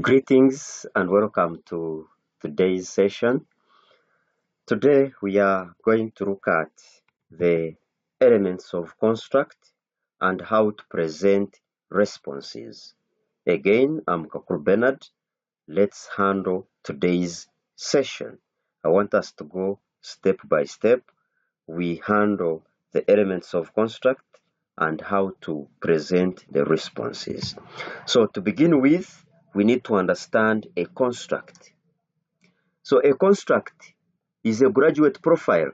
Greetings and welcome to today's session. Today we are going to look at the elements of construct and how to present responses. Again, I'm KAKURU BENARD. Let's handle today's session. I want us to go step by step. We handle the elements of construct and how to present the responses. So to begin with, we need to understand a construct. So a construct is a graduate profile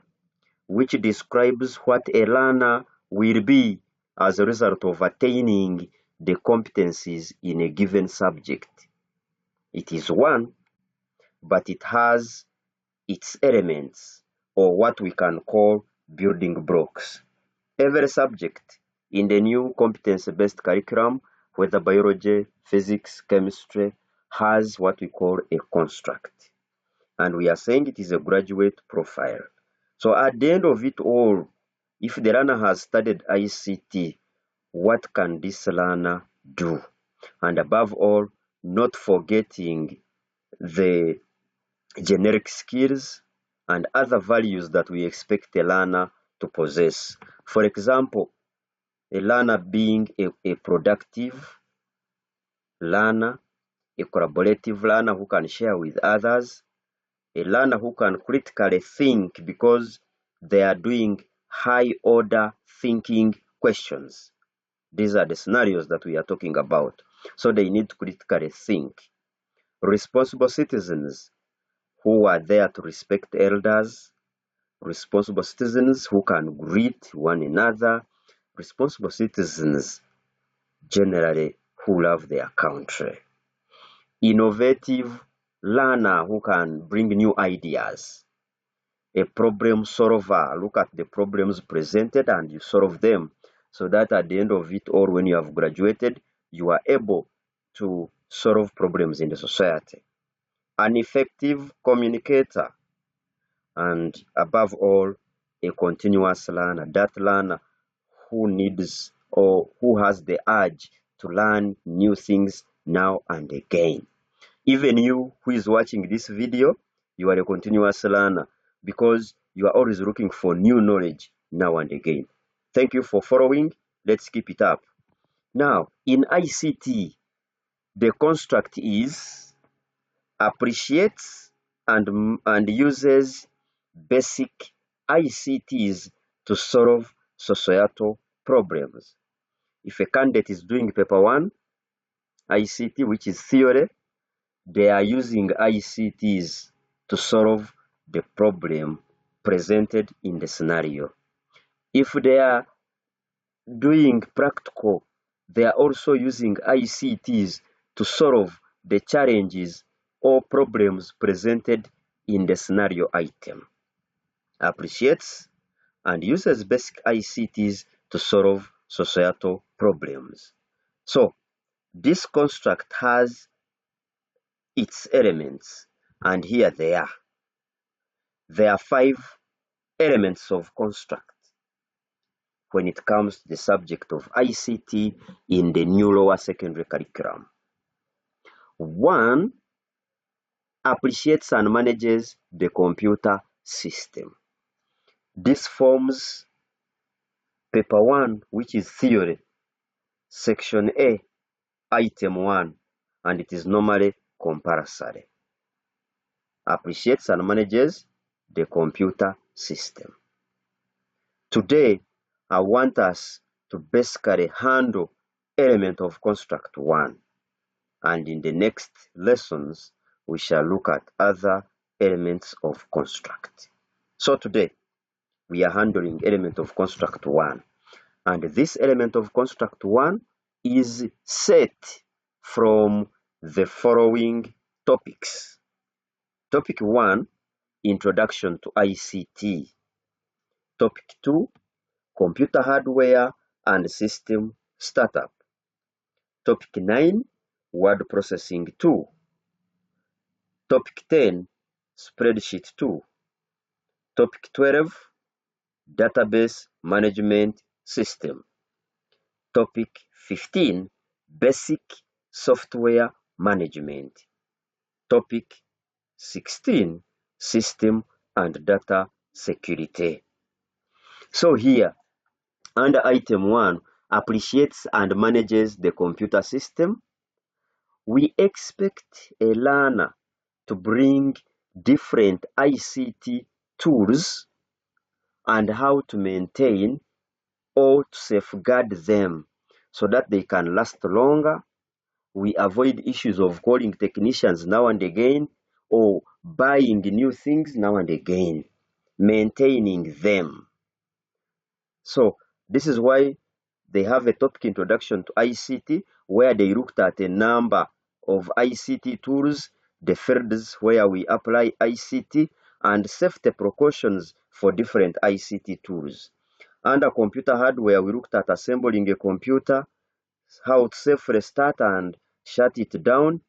which describes what a learner will be as a result of attaining the competencies in a given subject. It is one, but it has its elements, or what we can call building blocks. Every subject in the new competency-based curriculum, whether biology, physics, chemistry, has what we call a construct. And we are saying it is a graduate profile. So at the end of it all, if the learner has studied ICT, what can this learner do? And above all, not forgetting the generic skills and other values that we expect a learner to possess. For example, a learner being a productive learner, a collaborative learner who can share with others, a learner who can critically think because they are doing high order thinking questions. These are the scenarios that we are talking about. So they need to critically think. Responsible citizens who are there to respect elders, responsible citizens who can greet one another, responsible citizens generally who love their country. Innovative learner who can bring new ideas. A problem solver, look at the problems presented and you solve them so that at the end of it all, when you have graduated, you are able to solve problems in the society. An effective communicator, and above all, a continuous learner, that learner who needs or who has the urge to learn new things now and again. Even you who is watching this video, you are a continuous learner because you are always looking for new knowledge now and again. Thank you for following. Let's keep it up. Now, in ICT, the construct is appreciates and uses basic ICTs to solve societal problems. If a candidate is doing paper 1, ICT, which is theory, they are using ICTs to solve the problem presented in the scenario. If they are doing practical, they are also using ICTs to solve the challenges or problems presented in the scenario item. Appreciates and uses basic ICTs to solve societal problems. So, this construct has its elements, and here they are. There are 5 elements of construct when it comes to the subject of ICT in the new lower secondary curriculum. 1, appreciates and manages the computer system. This forms paper 1, which is theory, section A, item 1, and it is normally compulsory. Appreciates and manages the computer system. Today, I want us to basically handle element of construct 1, and in the next lessons, we shall look at other elements of construct. So today, we are handling element of construct 1, and this element of construct 1 is set from the following topics. Topic 1, Introduction to ICT. Topic 2, Computer hardware and system startup. Topic 9, Word processing 2. Topic 10, Spreadsheet 2. Topic 12, Database management system. Topic 15, Basic software management. Topic 16, system and data security. So here, under item 1, appreciates and manages the computer system. We expect a learner to bring different ICT tools and how to maintain or to safeguard them so that they can last longer. We avoid issues of calling technicians now and again or buying new things now and again, maintaining them. So this is why they have a topic introduction to ICT where they looked at a number of ICT tools, the fields where we apply ICT, and safety precautions for different ICT tools. Under computer hardware, we looked at assembling a computer, how to safely start and shut it down,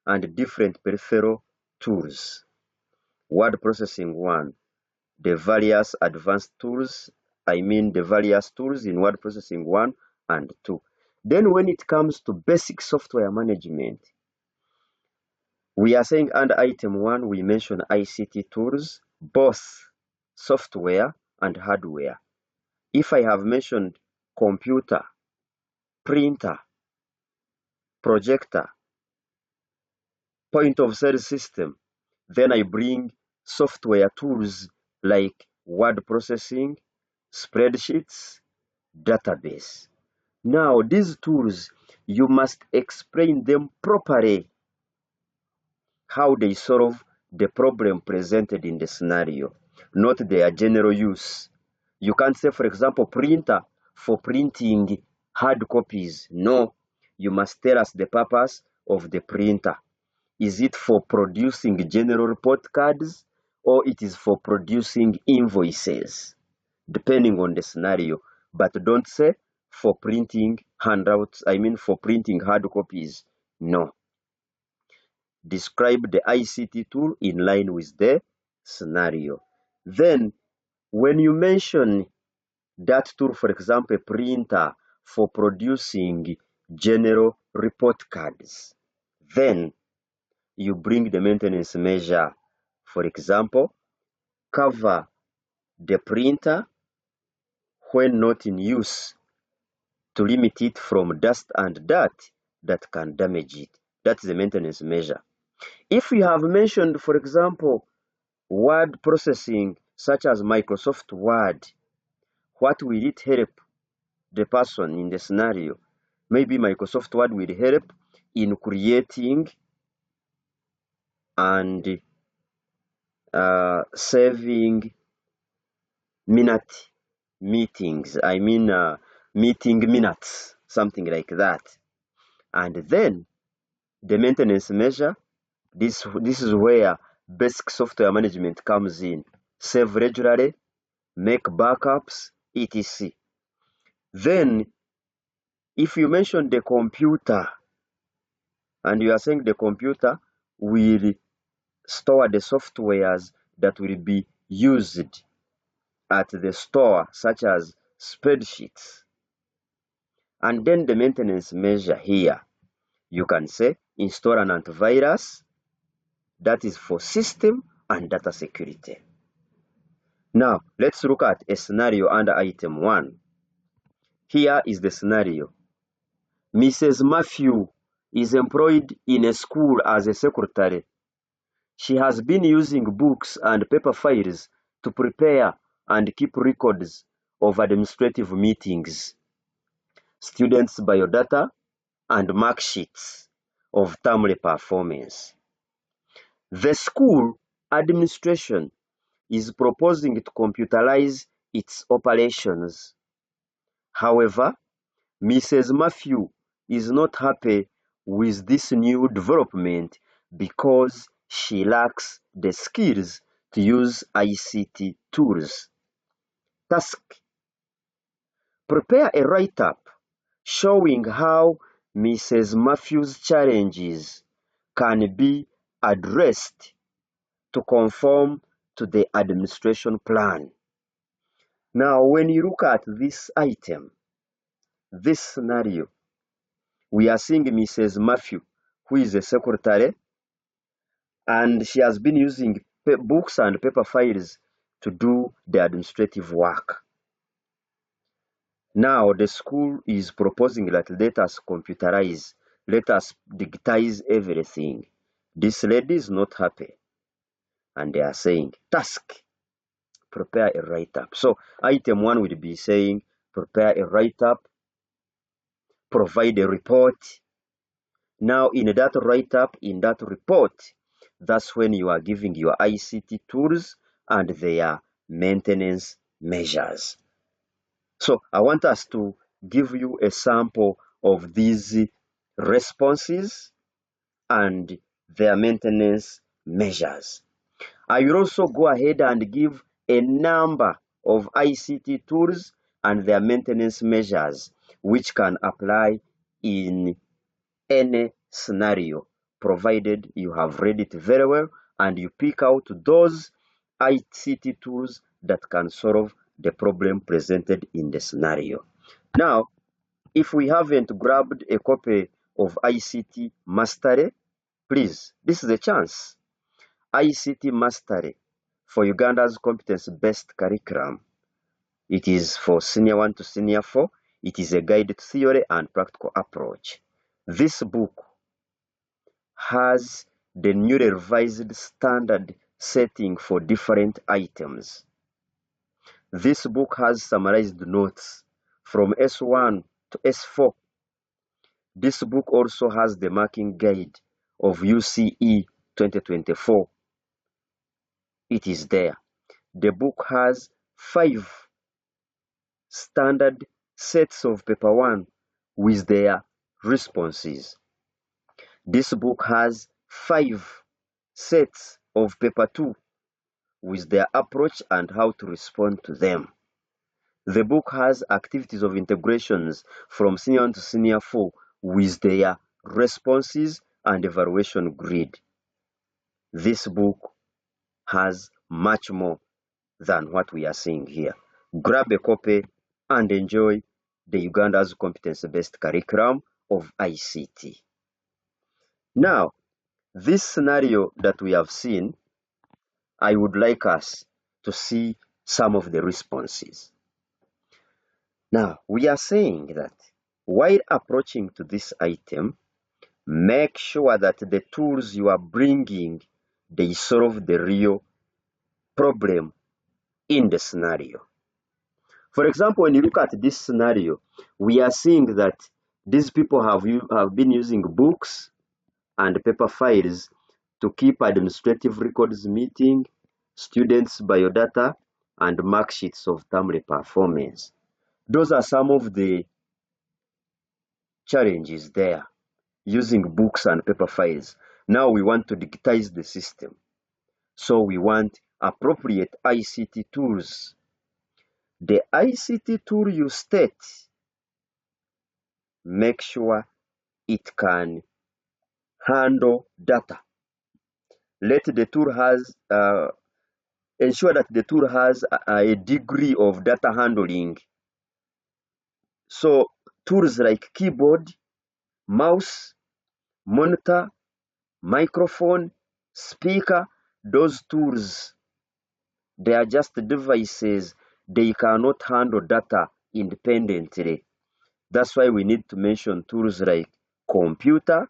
and different peripheral tools. Word processing 1, the various advanced tools, the various tools in word processing 1 and 2. Then when it comes to basic software management, we are saying under item 1, we mention ICT tools, both software and hardware. If I have mentioned computer, printer, projector, point of sale system, then I bring software tools like word processing, spreadsheets, database. Now, these tools, you must explain them properly, how they solve the problem presented in the scenario, not their general use. You can't say, for example, printer for printing hard copies. No, you must tell us the purpose of the printer. Is it for producing general report cards or it is for producing invoices? Depending on the scenario. But don't say for printing handouts, for printing hard copies. No. Describe the ICT tool in line with the scenario. Then, when you mention that tool, for example, printer for producing general report cards, then you bring the maintenance measure. For example, cover the printer when not in use to limit it from dust and dirt that can damage it. That's the maintenance measure. If you have mentioned, for example, word processing such as Microsoft Word, what will it help the person in the scenario? Maybe Microsoft Word will help in creating and saving meetings. Meeting minutes, something like that. And then the maintenance measure, this is where basic software management comes in. Save regularly, make backups, etc. Then, if you mention the computer, and you are saying the computer will store the softwares that will be used at the store, such as spreadsheets. And then the maintenance measure here, you can say install an antivirus, that is for system and data security. Now, let's look at a scenario under item 1. Here is the scenario. Mrs. Matthew is employed in a school as a secretary. She has been using books and paper files to prepare and keep records of administrative meetings, students' biodata, and mark sheets of timely performance. The school administration is proposing to computerize its operations. However, Mrs. Matthew is not happy with this new development because she lacks the skills to use ICT tools. Task: prepare a write-up showing how Mrs. Matthew's challenges can be addressed to conform to the administration plan. Now, when you look at this item, this scenario, we are seeing Mrs. Matthew who is a secretary, and she has been using books and paper files to do the administrative work. Now the school is proposing that let us computerize, let us digitize everything. This lady is not happy, and they are saying, task, prepare a write-up. So item 1 will be saying, prepare a write-up, provide a report. Now in that write-up, in that report, that's when you are giving your ICT tools and their maintenance measures. So I want us to give you a sample of these responses and their maintenance measures. I will also go ahead and give a number of ICT tools and their maintenance measures which can apply in any scenario, provided you have read it very well and you pick out those ICT tools that can solve the problem presented in the scenario. Now, if we haven't grabbed a copy of ICT Mastery, please, this is a chance. ICT Mastery for Uganda's competence-based curriculum. It is for Senior 1 to Senior 4. It is a guided theory and practical approach. This book has the newly revised standard setting for different items. This book has summarized notes from S1 to S4. This book also has the marking guide of UCE 2024. It is there. The book has 5 standard sets of paper 1 with their responses. This book has 5 sets of paper 2 with their approach and how to respond to them. The book has activities of integrations from Senior 1 to Senior 4 with their responses and evaluation grid. This book has much more than what we are seeing here. Grab a copy and enjoy the Uganda's competence-based curriculum of ICT. Now, this scenario that we have seen, I would like us to see some of the responses. Now, we are saying that while approaching to this item, make sure that the tools you are bringing, they solve the real problem in the scenario. For example, when you look at this scenario, we are seeing that these people have been using books and paper files to keep administrative records meeting, students' biodata, and mark sheets of timely performance. Those are some of the challenges there, using books and paper files. Now we want to digitize the system. So we want appropriate ICT tools. The ICT tool you state, make sure it can handle data. Ensure that the tool has a degree of data handling. So tools like keyboard, mouse, monitor, microphone, speaker, those tools, they are just devices. They cannot handle data independently. That's why we need to mention tools like computer,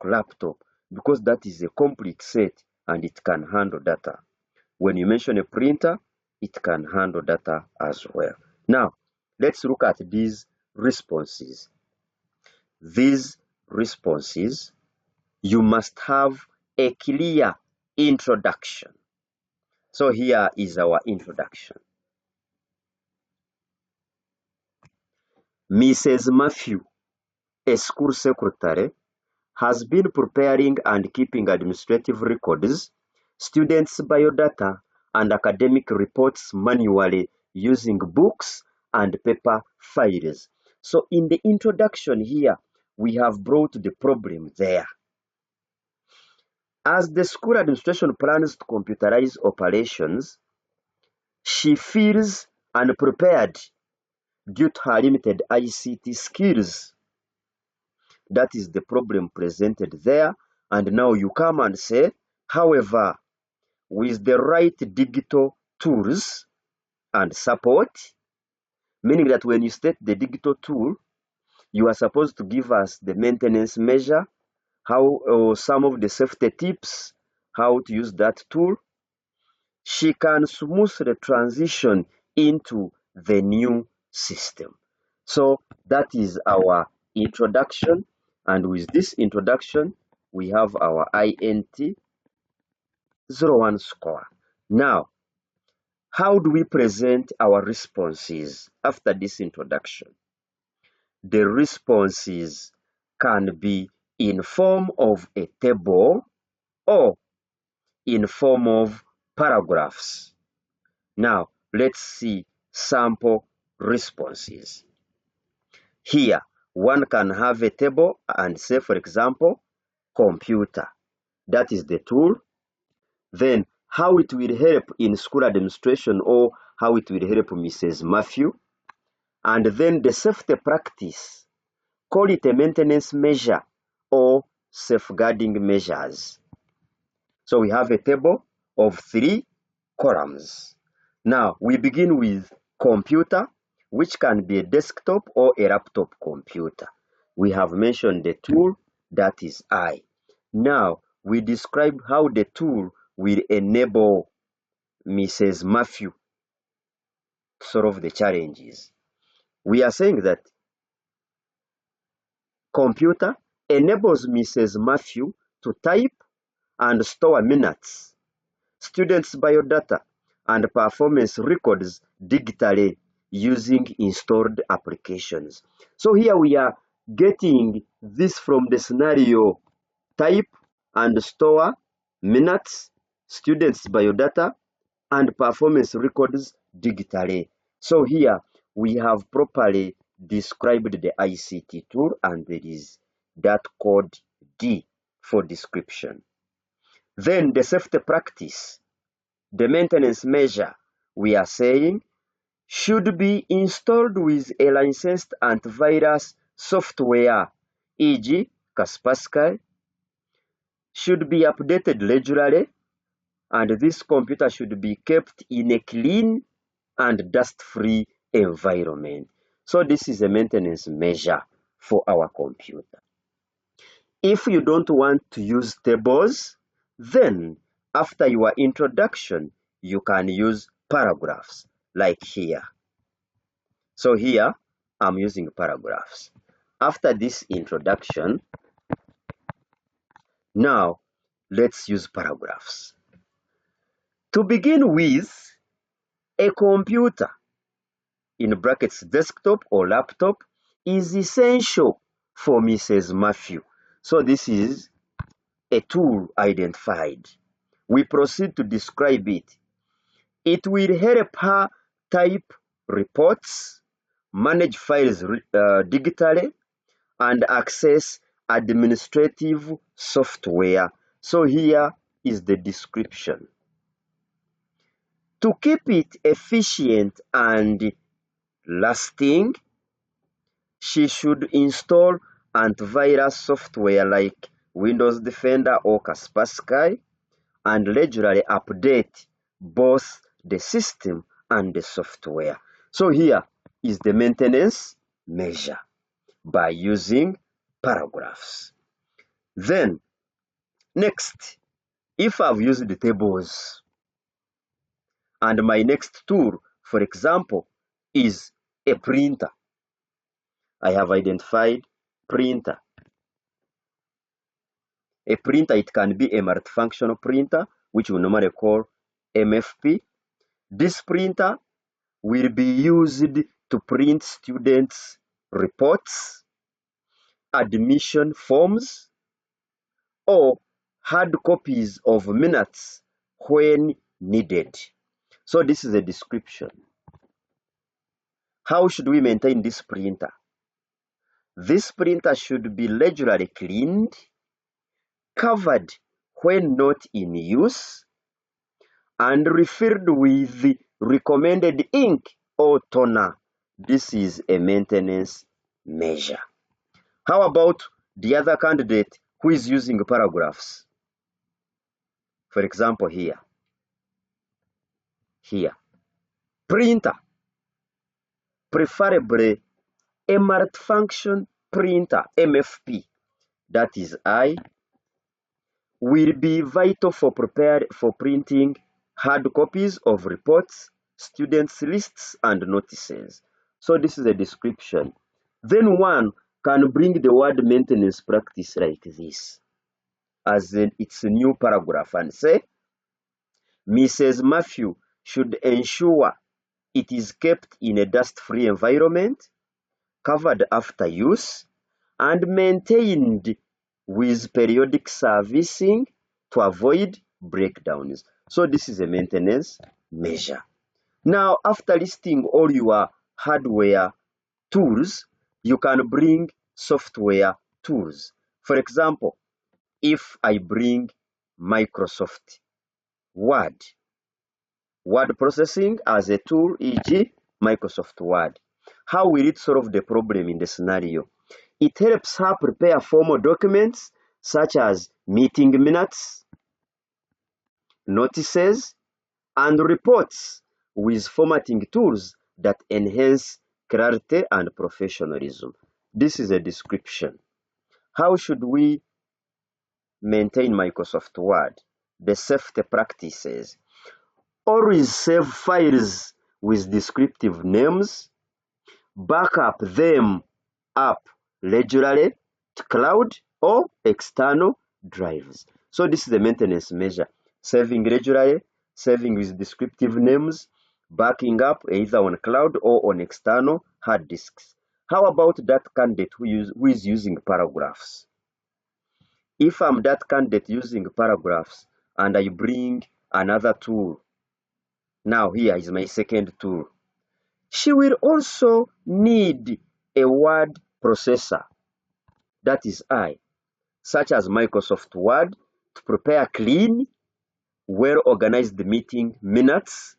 laptop, because that is a complete set and it can handle data. When you mention a printer, it can handle data as well. Now, let's look at these responses. These responses, you must have a clear introduction. So here is our introduction. Mrs. Matthew, a school secretary, has been preparing and keeping administrative records, students' biodata, and academic reports manually using books and paper files. So in the introduction here, we have brought the problem there. As the school administration plans to computerize operations, she feels unprepared due to her limited ICT skills. That is the problem presented there. And now you come and say, however, with the right digital tools and support, meaning that when you state the digital tool, you are supposed to give us the maintenance measure, how some of the safety tips, how to use that tool. She can smoothly transition into the new system. So that is our introduction. And with this introduction, we have our INT 01 score. Now, how do we present our responses after this introduction? The responses can be in form of a table or in form of paragraphs. Now, let's see sample responses. Here, one can have a table and say, for example, computer. That is the tool. Then, how it will help in school administration or how it will help Mrs. Matthew. And then the safety practice. Call it a maintenance measure or safeguarding measures. So we have a table of 3 columns. Now, we begin with computer, which can be a desktop or a laptop computer. We have mentioned the tool, that is I. Now, we describe how the tool will enable Mrs. Matthew to solve the challenges. We are saying that computer enables Mrs. Matthew to type and store minutes, students' biodata, and performance records digitally using installed applications. So here we are getting this from the scenario: type and store minutes, students' biodata, and performance records digitally. So here we have properly described the ICT tool, and there is that code D for description. Then the safety practice, the maintenance measure, we are saying, should be installed with a licensed antivirus software, e.g. Kaspersky, should be updated regularly, and this computer should be kept in a clean and dust-free environment. So this is a maintenance measure for our computer. If you don't want to use tables, then after your introduction, you can use paragraphs like here. So here, I'm using paragraphs. After this introduction, now let's use paragraphs. To begin with, a computer, in brackets desktop or laptop, is essential for Mrs. Matthew. So this is a tool identified. We proceed to describe it. It will help her type reports, manage files digitally, and access administrative software. So here is the description. To keep it efficient and lasting, she should install antivirus software like Windows Defender or Kaspersky and regularly update both the system and the software. So here is the maintenance measure by using paragraphs. Then, next, if I've used the tables and my next tool, for example, is a printer, I have identified printer. A printer, it can be a multifunctional printer, which we normally call MFP. This printer will be used to print students' reports, admission forms, or hard copies of minutes when needed. So this is a description. How should we maintain this printer? This printer should be regularly cleaned, covered when not in use, and refilled with the recommended ink or toner. This is a maintenance measure. How about the other candidate who is using paragraphs. For example, here. Printer, preferably a multifunction printer, MFP, that is I, will be vital for printing hard copies of reports, students' lists, and notices. So this is a description. Then one can bring the word maintenance practice like this, as in its a new paragraph, and say, Mrs. Matthew should ensure it is kept in a dust-free environment, covered after use, and maintained with periodic servicing to avoid breakdowns. So this is a maintenance measure. Now, after listing all your hardware tools, you can bring software tools. For example, if I bring Microsoft Word processing as a tool, e.g. Microsoft Word, how will it solve the problem in the scenario? It helps her prepare formal documents such as meeting minutes, notices, and reports with formatting tools that enhance clarity and professionalism. This is a description. How should we maintain Microsoft Word? The safety practices. Always save files with descriptive names, backup them up regularly to cloud or external drives. So this is a maintenance measure. Saving regularly, saving with descriptive names, backing up either on cloud or on external hard disks. How about that candidate who is using paragraphs? If I'm that candidate using paragraphs and I bring another tool, now here is my second tool. She will also need a word processor, that is I, such as Microsoft Word, to prepare clean, well-organized meeting minutes,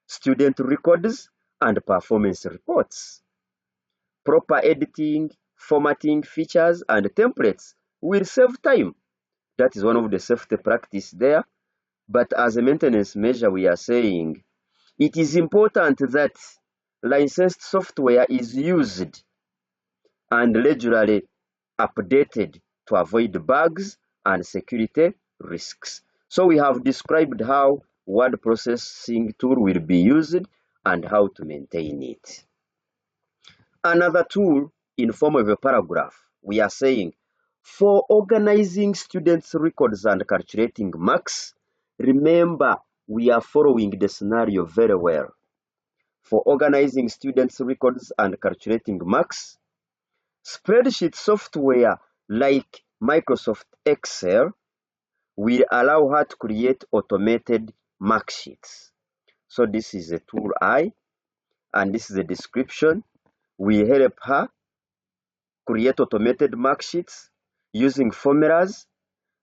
student records, and performance reports. Proper editing, formatting features, and templates will save time. That is one of the safety practice there. But as a maintenance measure, we are saying it is important that licensed software is used and regularly updated to avoid bugs and security risks. So we have described how word processing tool will be used and how to maintain it. Another tool in form of a paragraph, we are saying, for organizing students' records and calculating marks, remember we are following the scenario very well. For organizing students' records and calculating marks, spreadsheet software like Microsoft Excel will allow her to create automated mark sheets. So this is a tool I, and this is a description. We help her create automated mark sheets using formulas,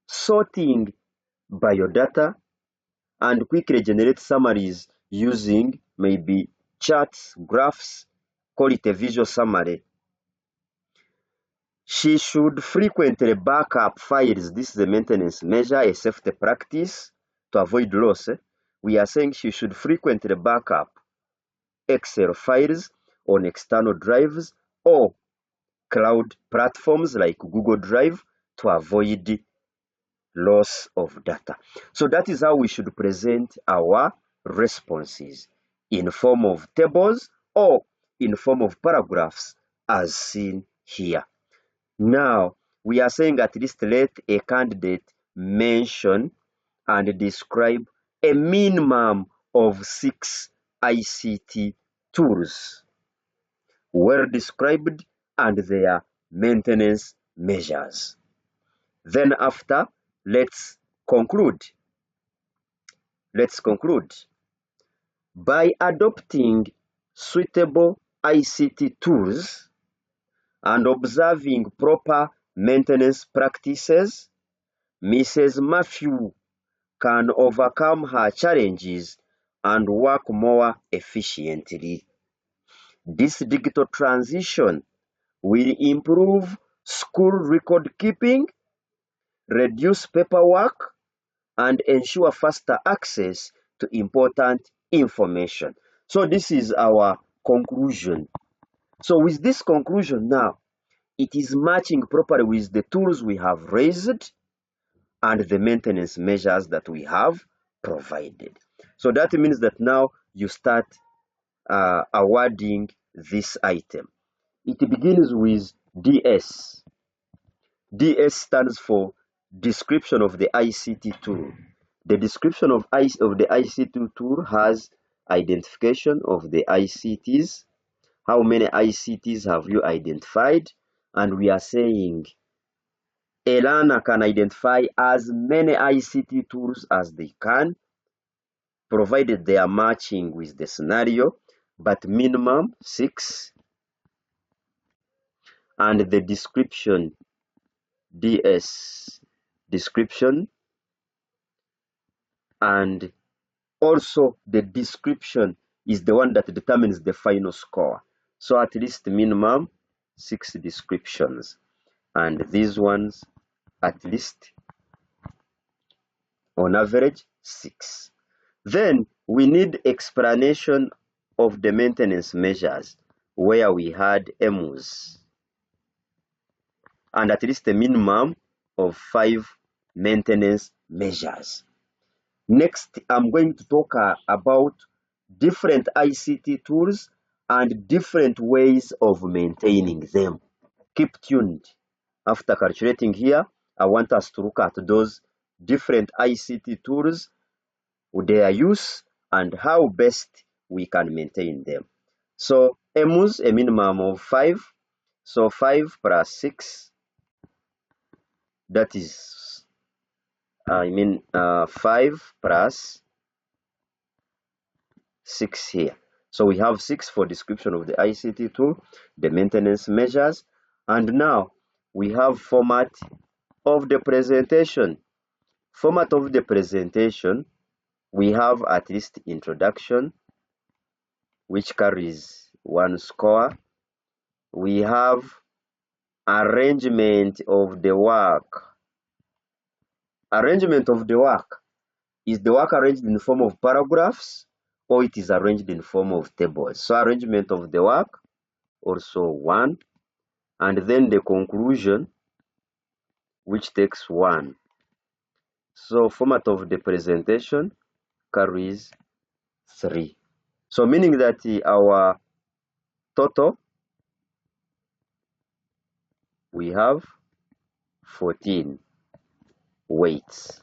sorting biodata, and quickly generate summaries using maybe charts, graphs, call it a visual summary. She should frequently back up files. This is a maintenance measure, a safety practice to avoid loss. We are saying she should frequently back up Excel files on external drives or cloud platforms like Google Drive to avoid loss of data. So that is how we should present our responses in form of tables or in form of paragraphs as seen here. Now, we are saying at least let a candidate mention and describe a minimum of 6 ICT tools, well described, and their maintenance measures. Then after, let's conclude. By adopting suitable ICT tools and observing proper maintenance practices, Mrs. Matthew can overcome her challenges and work more efficiently. This digital transition will improve school record keeping, reduce paperwork, and ensure faster access to important information. So this is our conclusion. So with this conclusion now, it is matching properly with the tools we have raised and the maintenance measures that we have provided. So that means that now you start awarding this item. It begins with DS. DS stands for description of the ICT tool. The description of the ICT tool has identification of the ICTs. How many ICTs have you identified? And we are saying a learner can identify as many ICT tools as they can, provided they are matching with the scenario, but minimum 6. And the description, DS description, and also the description is the one that determines the final score. So at least minimum 6 descriptions, and these ones at least on average 6. Then we need explanation of the maintenance measures where we had EMUs and at least a minimum of 5 maintenance measures. Next, I'm going to talk about different ICT tools and different ways of maintaining them. Keep tuned. After calculating here, I want us to look at those different ICT tools, their use, and how best we can maintain them. So EMUs, a minimum of 5. So 5 plus 6, that is, 5 plus 6 here. So we have 6 for description of the ICT tool, the maintenance measures, and now we have format of the presentation. Format of the presentation, we have at least introduction, which carries 1 score. We have arrangement of the work. Arrangement of the work, is the work arranged in the form of paragraphs or it is arranged in the form of tables? So arrangement of the work, also 1. And then the conclusion, which takes 1. So format of the presentation carries 3. So meaning that our total, we have 14 weights.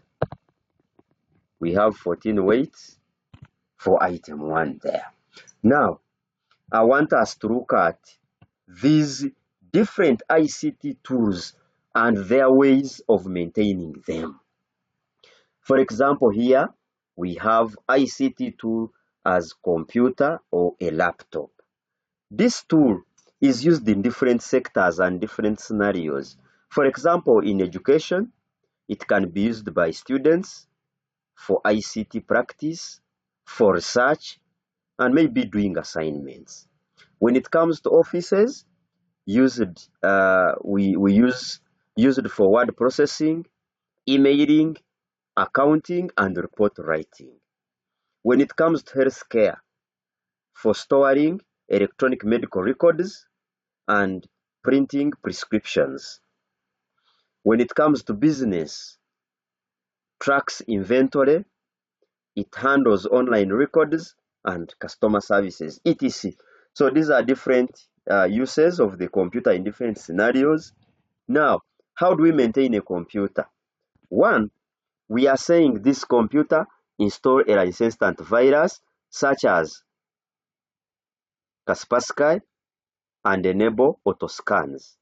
We have 14 weights for item 1 there. Now, I want us to look at these different ICT tools and their ways of maintaining them. For example, here we have ICT tool as computer or a laptop. This tool is used in different sectors and different scenarios. For example, in education, it can be used by students for ICT practice, for research, and maybe doing assignments. When it comes to offices, we use it for word processing, emailing, accounting, and report writing. When it comes to healthcare, for storing electronic medical records and printing prescriptions. When it comes to business, tracks inventory, it handles online records and customer services, etc. So these are different uses of the computer in different scenarios. Now, how do we maintain a computer? 1, we are saying this computer install a licensed antivirus such as Kaspersky and enable auto scans.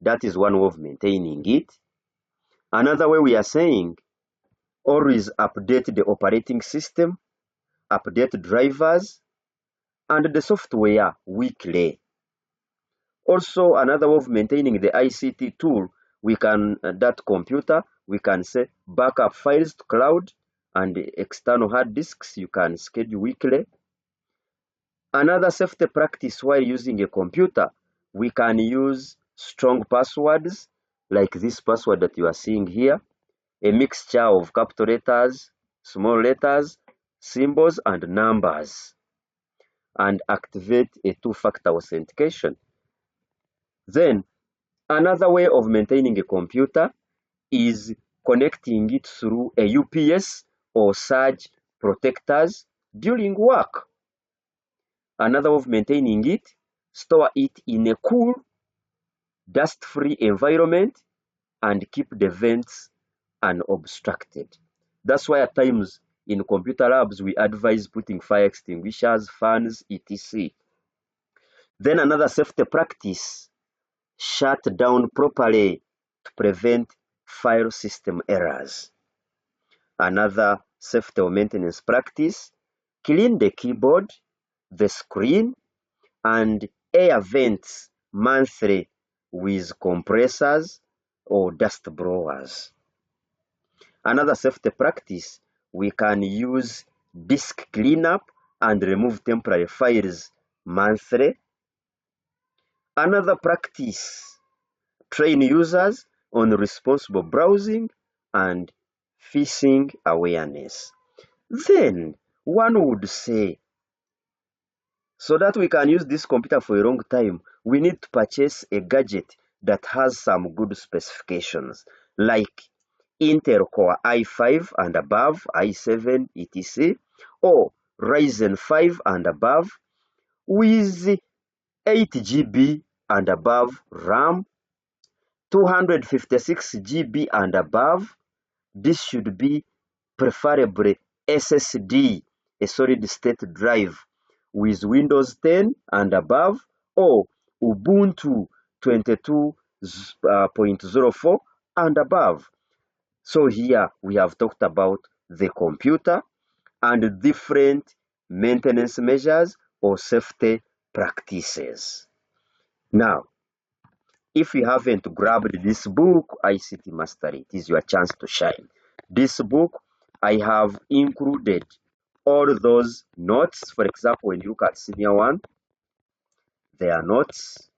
That is one way of maintaining it. Another way, we are saying always update the operating system, update drivers, and the software weekly. Also, another way of maintaining the ICT tool, we can, that computer, we can say backup files to cloud and external hard disks, you can schedule weekly. Another safety practice while using a computer, we can use strong passwords, like this password that you are seeing here, a mixture of capital letters, small letters, symbols, and numbers, and activate a two-factor authentication. Then, another way of maintaining a computer is connecting it through a UPS or surge protectors during work. Another way of maintaining it, store it in a cool, dust-free environment and keep the vents unobstructed. That's why at times in computer labs we advise putting fire extinguishers, fans, etc. Then another safety practice, shut down properly to prevent file system errors. Another safety or maintenance practice, clean the keyboard, the screen, and air vents monthly with compressors or dust blowers. Another safety practice, we can use disk cleanup and remove temporary files monthly. Another practice, train users on responsible browsing and phishing awareness. Then one would say, so that we can use this computer for a long time, we need to purchase a gadget that has some good specifications, like Intel Core i5 and above, i7, etc., or Ryzen 5 and above, with 8 GB and above RAM, 256 GB and above. This should be preferably SSD, a solid state drive, with Windows 10 and above, or Ubuntu 22.04 and above. So here we have talked about the computer and different maintenance measures or safety practices. Now, if you haven't grabbed this book, ICT Mastery, it is your chance to shine. This book, I have included all those notes. For example, when you look at senior one, there are notes.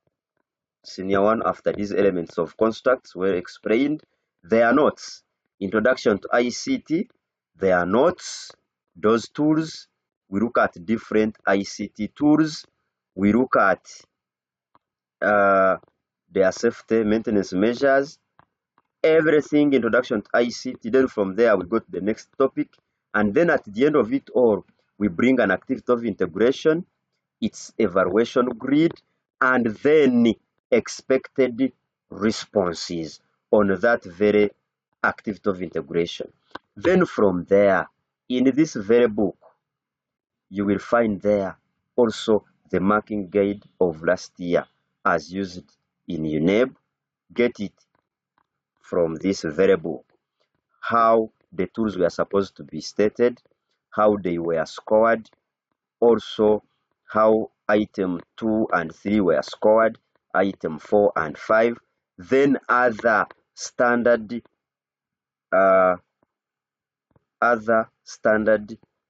Senior one, after these elements of constructs were explained, there are notes. Introduction to ICT, there are notes. Those tools, we look at different ICT tools. We look at their safety maintenance measures, everything, introduction to ICT. Then from there we go to the next topic, and then at the end of it all we bring an activity of integration, its evaluation grid, and then expected responses on that very activity of integration. Then from there, in this very book, you will find there also the marking guide of last year as used in UNEB. Get it from this very book. How the tools were supposed to be stated, how they were scored, also how item 2 and 3 were scored, item 4 and 5, then other standard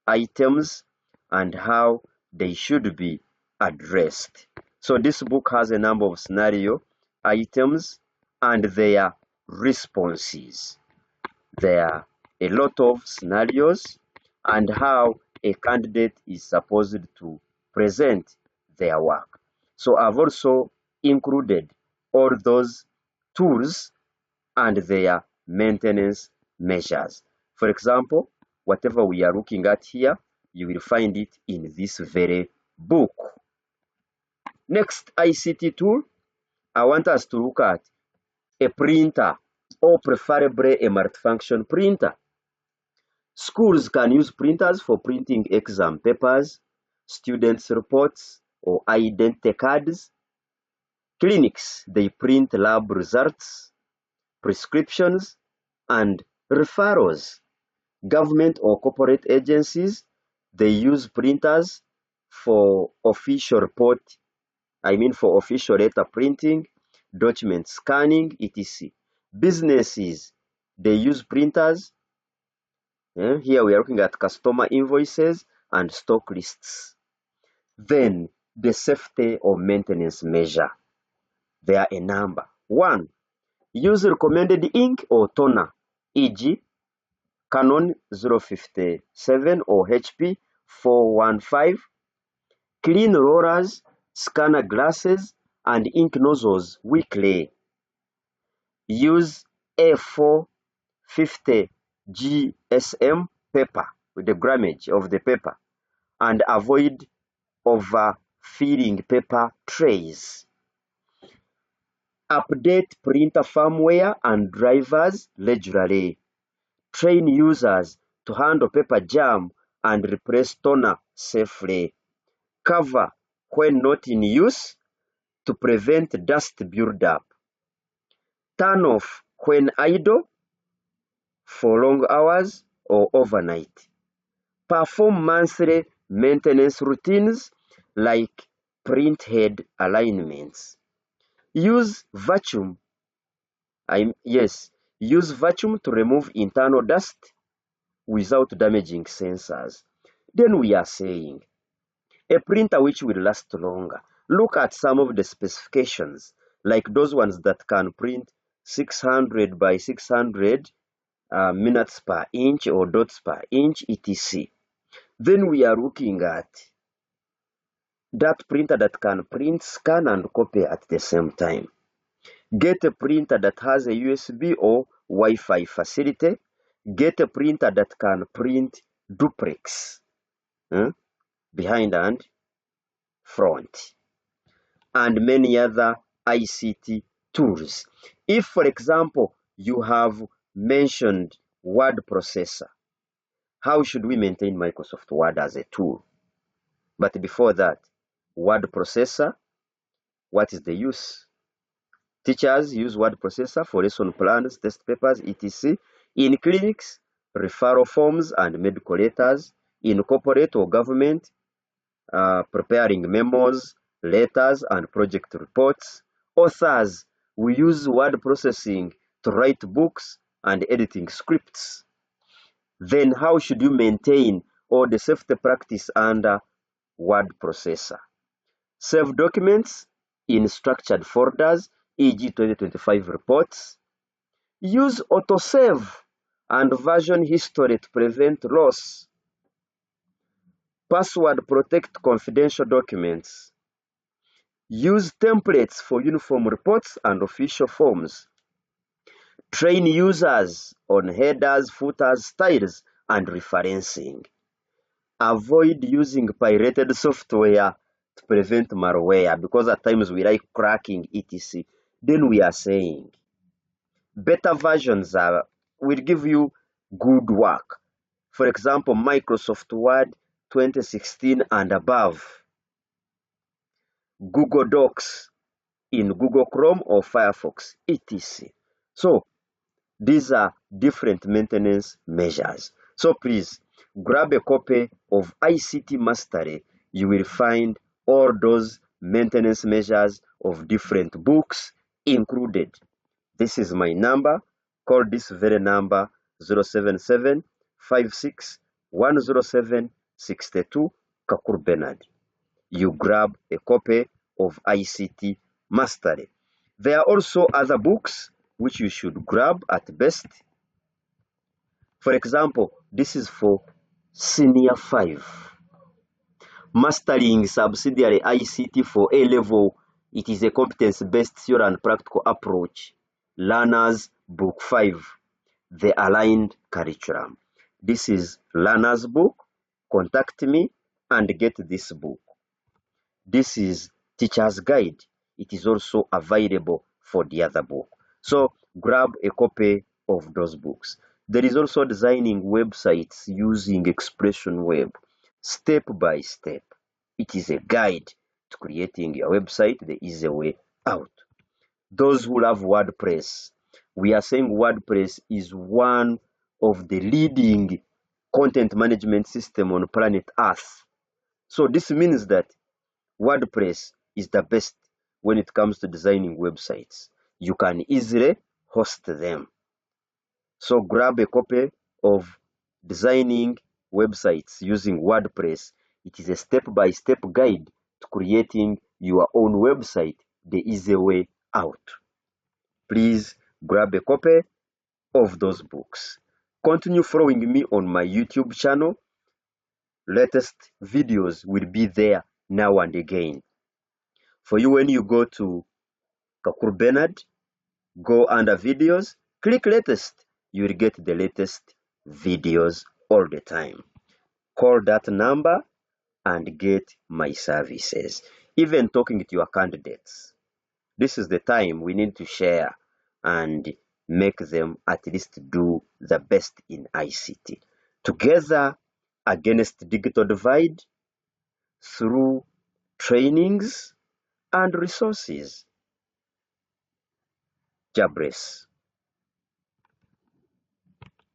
items and how they should be addressed. So this book has a number of scenario items and their responses. There are a lot of scenarios and how a candidate is supposed to present their work. So I've also included all those tools and their maintenance measures. For example, whatever we are looking at here, you will find it in this very book. Next ICT tool, I want us to look at a printer, or preferably a multifunction printer. Schools can use printers for printing exam papers, students' reports, or identity cards. Clinics, they print lab results, prescriptions, and referrals. Government or corporate agencies, they use printers for official for official letter printing, document scanning, etc. Businesses, they use printers. Here we are looking at customer invoices and stock lists. Then the safety or maintenance measure. They are a number. 1. Use recommended ink or toner, e.g. Canon 057 or HP 415. Clean rollers, scanner glasses, and ink nozzles weekly. Use A450 GSM paper with the grammage of the paper and avoid overfilling paper trays. Update printer firmware and drivers regularly. Train users to handle paper jam and replace toner safely. Cover when not in use to prevent dust buildup. Turn off when idle for long hours or overnight. Perform monthly maintenance routines like print head alignments. Use vacuum to remove internal dust without damaging sensors. Then we are saying a printer which will last longer. Look at some of the specifications, like those ones that can print 600 by 600 minutes per inch or dots per inch, etc. Then we are looking at that printer that can print, scan, and copy at the same time. Get a printer that has a USB or Wi-Fi facility. Get a printer that can print duplex, behind and front, and many other ICT tools. If, for example, you have mentioned word processor, how should we maintain Microsoft Word as a tool? But before that, word processor, what is the use? Teachers use word processor for lesson plans, test papers, etc. In clinics, referral forms and medical letters. In corporate or government, preparing memos, letters, and project reports. Authors, we use word processing to write books and editing scripts. Then how should you maintain all the safety practice under word processor? Save documents in structured folders, e.g. 2025 reports. Use autosave and version history to prevent loss. Password protect confidential documents. Use templates for uniform reports and official forms. Train users on headers, footers, styles, and referencing. Avoid using pirated software to prevent malware, because at times we like cracking, etc. Then we are saying better versions will give you good work. For example, Microsoft Word 2016 and above. Google Docs in Google Chrome or Firefox, etc. So these are different maintenance measures. So please grab a copy of ICT Mastery. You will find all those maintenance measures of different books included. This is my number. Call this very number 077 56 107 62 KAKURU BENARD. You grab a copy of ICT Mastery. There are also other books which you should grab at best. For example, this is for Senior 5. Mastering Subsidiary ICT for A-Level. It is a competence-based theory and practical approach. Learners Book 5, The Aligned Curriculum. This is Learner's book. Contact me and get this book. This is Teacher's Guide. It is also available for the other book. So grab a copy of those books. There is also designing websites using Expression Web, step by step. It is a guide to creating your website the easy way out. Those who love WordPress, we are saying WordPress is one of the leading content management system on planet Earth. So this means that WordPress is the best when it comes to designing websites. You can easily host them. So grab a copy of designing websites using WordPress. It is a step-by-step guide to creating your own website the easy way out. Please grab a copy of those books. Continue following me on my YouTube channel. Latest videos will be there now and again. For you, when you go to KAKURU BENARD, go under videos, click latest. You will get the latest videos all the time. Call that number and get my services. Even talking to your candidates. This is the time we need to share and make them at least do the best in ICT. Together against digital divide through trainings and resources. God bless.